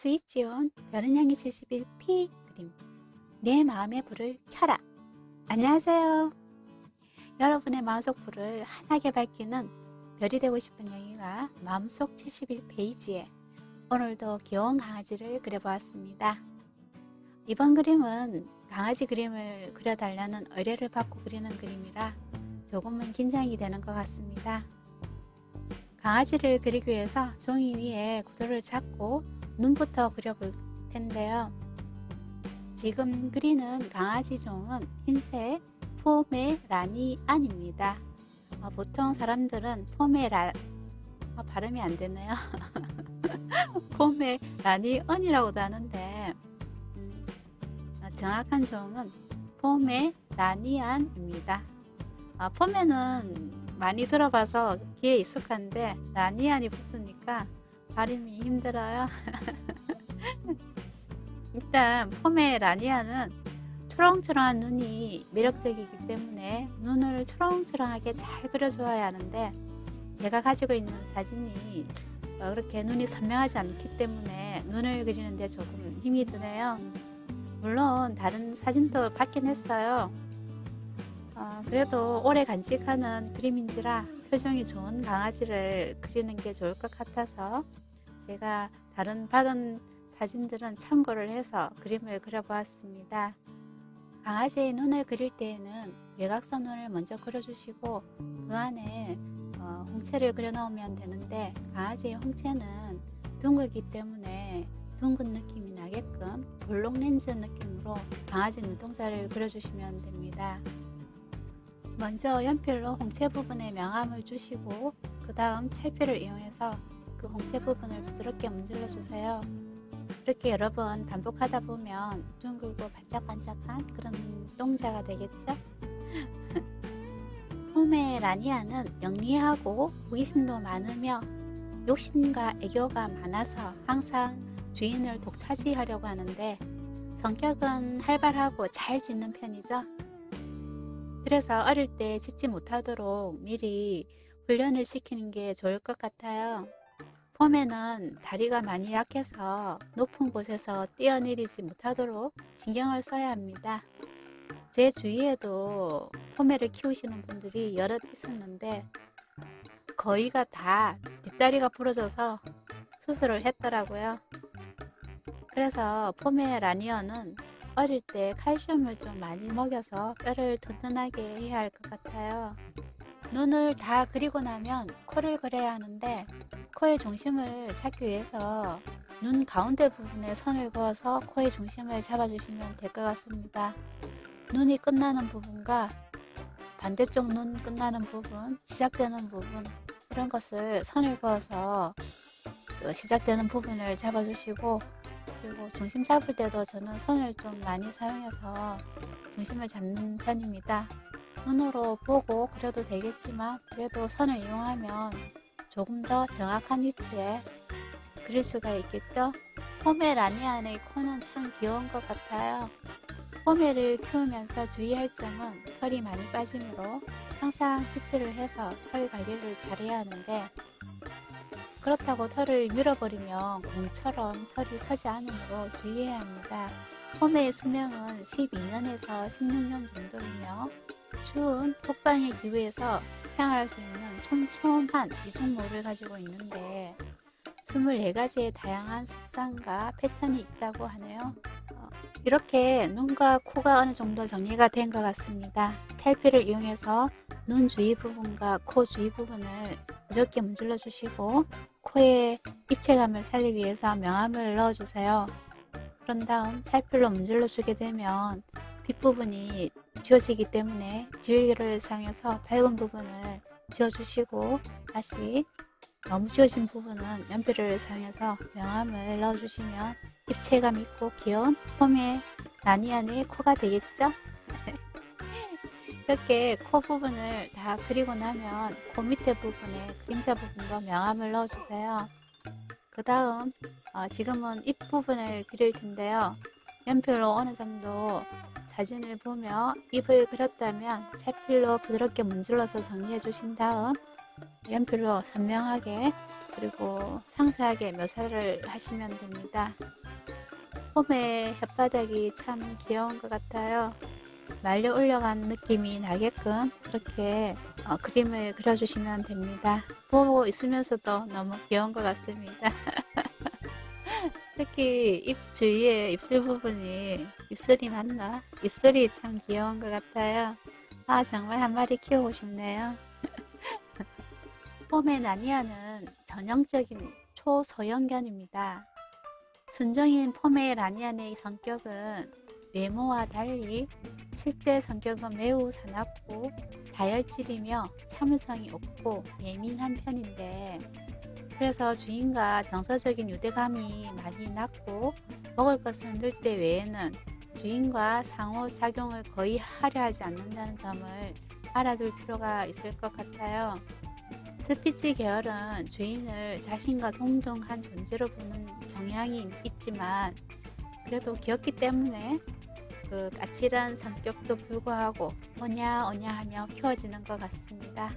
스위치온 별은 향기 71P 그림 내 마음의 불을 켜라. 안녕하세요. 여러분의 마음속 불을 환하게 밝히는 별이 되고 싶은 영희가 마음속 71페이지에 오늘도 귀여운 강아지를 그려보았습니다. 이번 그림은 강아지 그림을 그려달라는 의뢰를 받고 그리는 그림이라 조금은 긴장이 되는 것 같습니다. 강아지를 그리기 위해서 종이 위에 구도를 잡고 눈부터 그려볼 텐데요. 지금 그리는 강아지 종은 흰색 포메라니안입니다. 보통 사람들은 발음이 안 되네요. 포메라니언이라고도 하는데 정확한 종은 포메라니안입니다. 포메는 많이 들어봐서 귀에 익숙한데 라니안이 붙으니까 발음이 힘들어요. 일단 포메라니안은 초롱초롱한 눈이 매력적이기 때문에 눈을 초롱초롱하게 잘 그려줘야 하는데 제가 가지고 있는 사진이 그렇게 눈이 선명하지 않기 때문에 눈을 그리는데 조금 힘이 드네요. 물론 다른 사진도 받긴 했어요. 그래도 오래 간직하는 그림인지라 표정이 좋은 강아지를 그리는 게 좋을 것 같아서 제가 다른 받은 사진들은 참고를 해서 그림을 그려보았습니다. 강아지의 눈을 그릴 때에는 외곽선 눈을 먼저 그려주시고 그 안에 홍채를 그려 넣으면 되는데 강아지의 홍채는 둥글기 때문에 둥근 느낌이 나게끔 볼록 렌즈 느낌으로 강아지 눈동자를 그려주시면 됩니다. 먼저 연필로 홍채 부분에 명암을 주시고 그 다음 찰필을 이용해서 그 홍채 부분을 부드럽게 문질러 주세요. 이렇게 여러 번 반복하다 보면 둥글고 반짝반짝한 그런 눈동자가 되겠죠? 포메라니안은 영리하고 호기심도 많으며 욕심과 애교가 많아서 항상 주인을 독차지하려고 하는데 성격은 활발하고 잘 짖는 편이죠. 그래서 어릴 때 짖지 못하도록 미리 훈련을 시키는 게 좋을 것 같아요. 포메는 다리가 많이 약해서 높은 곳에서 뛰어내리지 못하도록 신경을 써야 합니다. 제 주위에도 포메를 키우시는 분들이 여럿 있었는데 거의가 다 뒷다리가 부러져서 수술을 했더라고요. 그래서 포메라니언은 어릴 때 칼슘을 좀 많이 먹여서 뼈를 튼튼하게 해야 할 것 같아요. 눈을 다 그리고 나면 코를 그려야 하는데 코의 중심을 찾기 위해서 눈 가운데 부분에 선을 그어서 코의 중심을 잡아주시면 될 것 같습니다. 눈이 끝나는 부분과 반대쪽 눈 끝나는 부분, 시작되는 부분 이런 것을 선을 그어서 시작되는 부분을 잡아주시고 그리고 중심 잡을 때도 저는 선을 좀 많이 사용해서 중심을 잡는 편입니다. 눈으로 보고 그려도 되겠지만 그래도 선을 이용하면 조금 더 정확한 위치에 그릴 수가 있겠죠? 포메라니안의 코는 참 귀여운 것 같아요. 포메를 키우면서 주의할 점은 털이 많이 빠지므로 항상 빗질을 해서 털 관리를 잘해야 하는데 그렇다고 털을 밀어버리면 공처럼 털이 서지 않으므로 주의해야 합니다. 포메의 수명은 12년에서 16년 정도이며 추운 북방의 기후에서 생활할 수 있는 촘촘한 이중모를 가지고 있는데 24가지의 다양한 색상과 패턴이 있다고 하네요. 이렇게 눈과 코가 어느 정도 정리가 된 것 같습니다. 찰필을 이용해서 눈 주위 부분과 코 주위 부분을 부드럽게 문질러 주시고 코에 입체감을 살리기 위해서 명암을 넣어주세요. 그런 다음 찰필로 문질러 주게 되면 빗부분이 지워지기 때문에 지우개를 사용해서 밝은 부분을 지워주시고 다시 너무 지워진 부분은 연필을 사용해서 명암을 넣어주시면 입체감 있고 귀여운 포메라니안의 코가 되겠죠? 이렇게 코 부분을 다 그리고 나면 코 밑에 부분에 그림자 부분도 명암을 넣어주세요. 그 다음 지금은 입 부분을 그릴 텐데요. 연필로 어느 정도 사진을 보며 입을 그렸다면 찰필로 부드럽게 문질러서 정리해 주신 다음 연필로 선명하게 그리고 상세하게 묘사를 하시면 됩니다. 폼의 혓바닥이 참 귀여운 것 같아요. 말려 올려간 느낌이 나게끔 그렇게 그림을 그려주시면 됩니다. 보고 있으면서도 너무 귀여운 것 같습니다. 특히 입 주위에 입술 부분이, 입술이 맞나? 입술이 참 귀여운 것 같아요. 아, 정말 한 마리 키우고 싶네요. 포메라니아는 전형적인 초소형견입니다. 순종인 포메라니안의 성격은 외모와 달리 실제 성격은 매우 사납고 다혈질이며 참을성이 없고 예민한 편인데, 그래서 주인과 정서적인 유대감이 많이 낮고 먹을 것을 늘 때 외에는 주인과 상호작용을 거의 하려 하지 않는다는 점을 알아둘 필요가 있을 것 같아요. 스피치 계열은 주인을 자신과 동등한 존재로 보는 경향이 있지만 그래도 귀엽기 때문에 그 까칠한 성격도 불구하고 오냐 하며 키워지는 것 같습니다.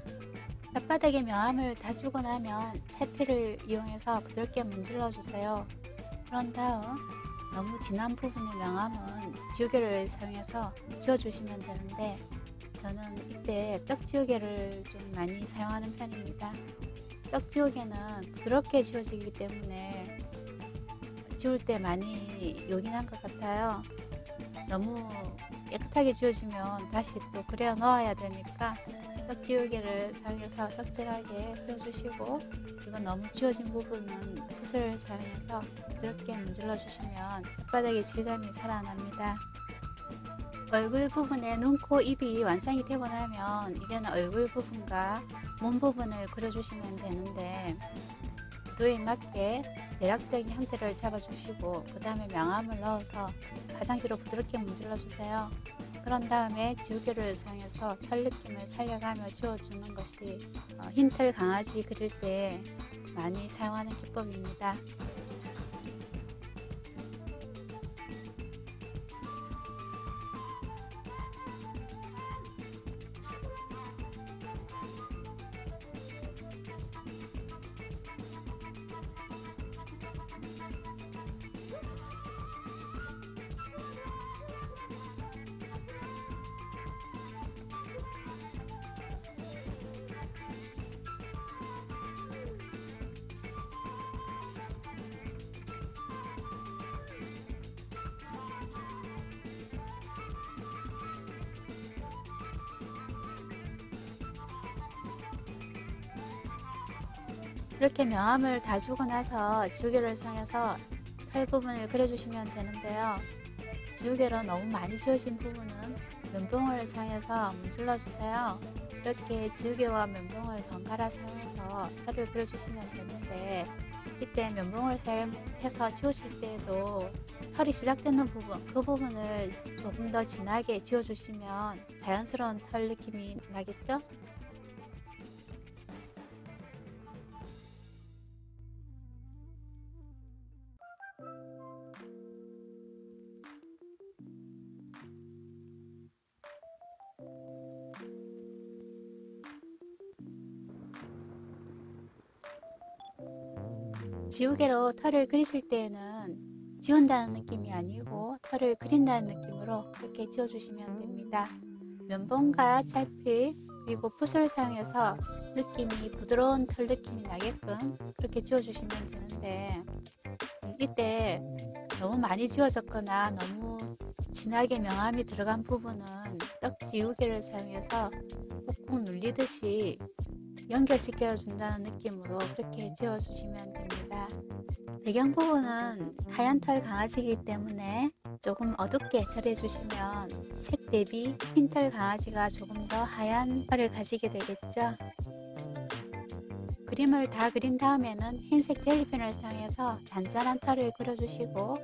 혓바닥에 명암을 다 주고 나면 채피를 이용해서 부드럽게 문질러 주세요. 그런 다음 너무 진한 부분의 명암은 지우개를 사용해서 지워주시면 되는데, 저는 이때 떡지우개를 좀 많이 사용하는 편입니다. 떡지우개는 부드럽게 지워지기 때문에 지울 때 많이 요긴한 것 같아요. 너무 깨끗하게 지워지면 다시 또 그려 넣어야 되니까 떡지우개를 사용해서 적절하게 지워주시고, 이건 너무 지워진 부분은 붓을 사용해서 부드럽게 문질러 주시면 혓바닥의 질감이 살아납니다. 얼굴 부분에 눈, 코, 입이 완성이 되고 나면 이제는 얼굴 부분과 몸 부분을 그려주시면 되는데, 구도에 맞게 대략적인 형태를 잡아주시고 그 다음에 명암을 넣어서 가장시로 부드럽게 문질러 주세요. 그런 다음에 지우개를 사용해서 털 느낌을 살려가며 지워주는 것이 흰털 강아지 그릴 때 많이 사용하는 기법입니다. 이렇게 명암을 다 주고 나서 지우개를 사용해서 털 부분을 그려주시면 되는데요. 지우개로 너무 많이 지워진 부분은 면봉을 사용해서 문질러 주세요. 이렇게 지우개와 면봉을 번갈아 사용해서 털을 그려주시면 되는데, 이때 면봉을 사용해서 지우실 때에도 털이 시작되는 부분, 그 부분을 조금 더 진하게 지워주시면 자연스러운 털 느낌이 나겠죠? 지우개로 털을 그리실 때에는 지운다는 느낌이 아니고 털을 그린다는 느낌으로 그렇게 지워주시면 됩니다. 면봉과 찰필 그리고 붓을 사용해서 느낌이 부드러운 털 느낌이 나게끔 그렇게 지워주시면 되는데, 이때 너무 많이 지워졌거나 너무 진하게 명암이 들어간 부분은 떡지우개를 사용해서 꾹꾹 눌리듯이 연결시켜 준다는 느낌으로 그렇게 지워주시면 됩니다. 배경 부분은 하얀 털 강아지이기 때문에 조금 어둡게 칠해주시면 색 대비 흰 털 강아지가 조금 더 하얀 털을 가지게 되겠죠. 그림을 다 그린 다음에는 흰색 젤리펜을 사용해서 잔잔한 털을 그려주시고,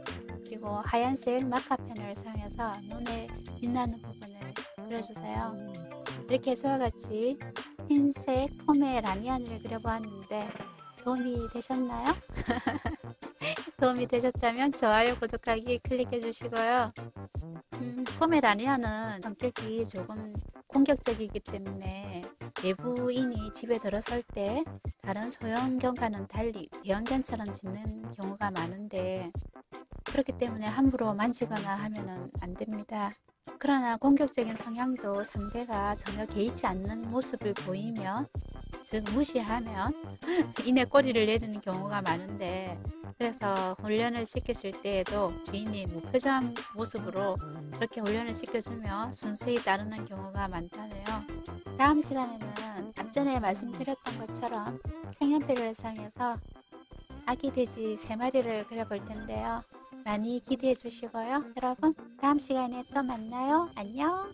그리고 하얀색 마카펜을 사용해서 눈에 빛나는 부분을 그려주세요. 이렇게 저와 같이 흰색 포메라니안을 그려보았는데 도움이 되셨나요? 도움이 되셨다면 좋아요, 구독하기 클릭해 주시고요. 포메라니안은 성격이 조금 공격적이기 때문에 외부인이 집에 들어설 때 다른 소형견과는 달리 대형견처럼 짖는 경우가 많은데 그렇기 때문에 함부로 만지거나 하면 안 됩니다. 그러나 공격적인 성향도 상대가 전혀 개의치 않는 모습을 보이면, 즉 무시하면 이내 꼬리를 내리는 경우가 많은데, 그래서 훈련을 시키실 때에도 주인이 무표정한 모습으로 그렇게 훈련을 시켜주면 순수히 따르는 경우가 많다네요. 다음 시간에는 앞전에 말씀드렸던 것처럼 색연필을 사용해서 아기 돼지 3마리를 그려볼 텐데요. 많이 기대해 주시고요. 여러분, 다음 시간에 또 만나요. 안녕.